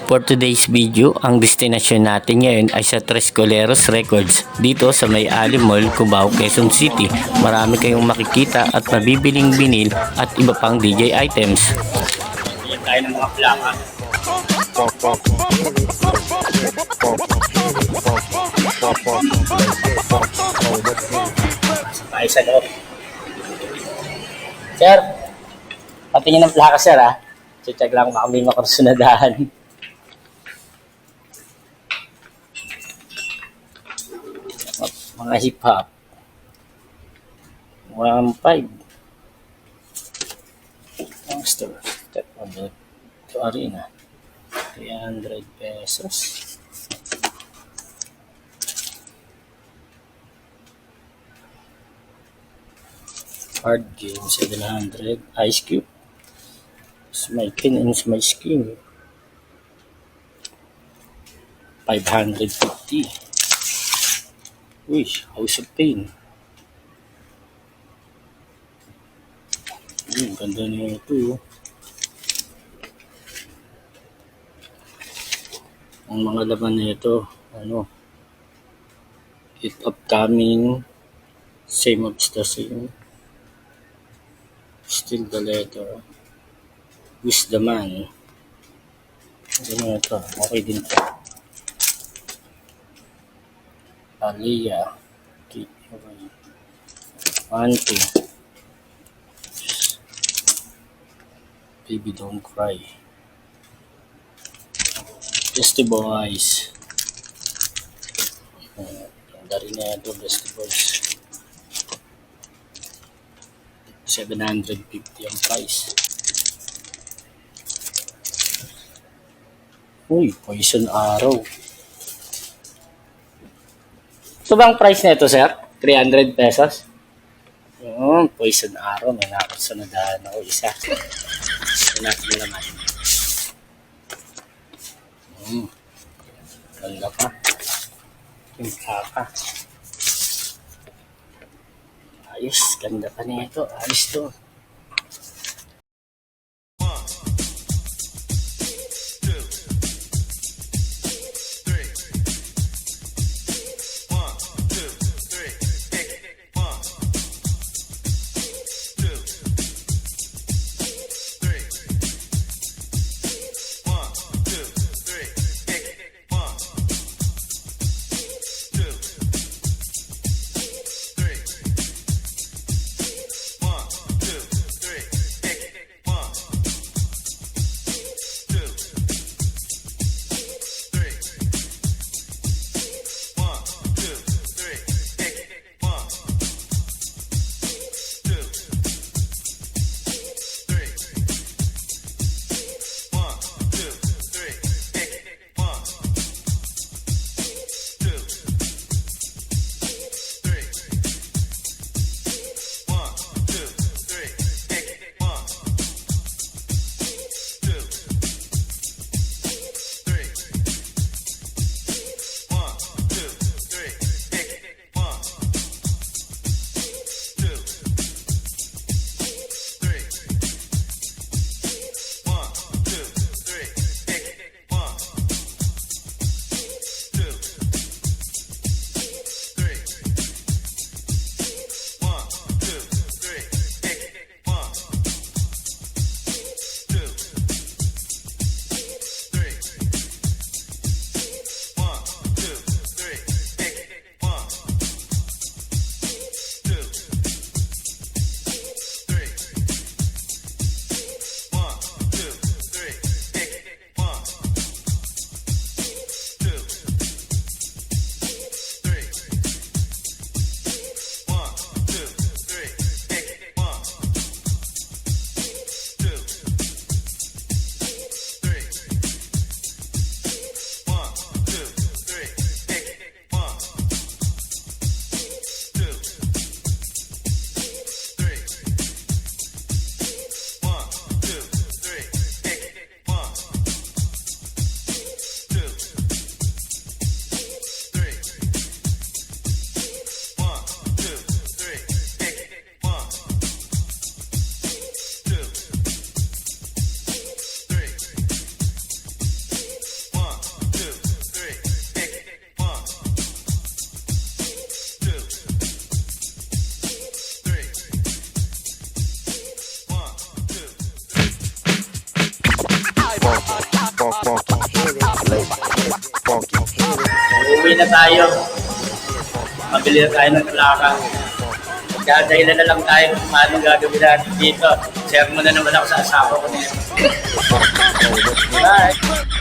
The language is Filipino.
For today's video, ang destinasyon natin ngayon ay sa Tres Coleros Records dito sa May Ali Mall, Cubao, Quezon City. Marami kayong makikita at mabibiling vinil at iba pang DJ items. Yan tayo ng mga plaka. Tayo sa loob. Sir, patingin ng plaka sir ha. Check lang baka may makursunadahan. Mga hip-hop 1.5 Monster Step on the Arena 300 pesos. Card game 700. Ice Cube My Kin and My Skin 550. Uy, House of Pain. Ganda niya ito. Ang mga laman nito, It Upcoming, Same of the Same, Still the Letter, Wish the Man. Ano ito? Okay din ito. Aliyah, Auntie, Baby Don't Cry, Bestie Boys. Ganda rin na ito, Bestie Boys. 750 ang price. Uy, Poison Arrow. Ito bang price na ito, sir? 300 pesos? Poison Arrow. May nakasunadahan ako isa. Ito natin naman. Ganda pa. Yung kaka. Ayos. Ganda pa niya ito. Ayos to. na tayo. Mabili na tayo ng plaka. Kaya dahilan na lang tayo kung paano gagawin natin dito. Share mo na naman ako sa asawa ko nito. Bye!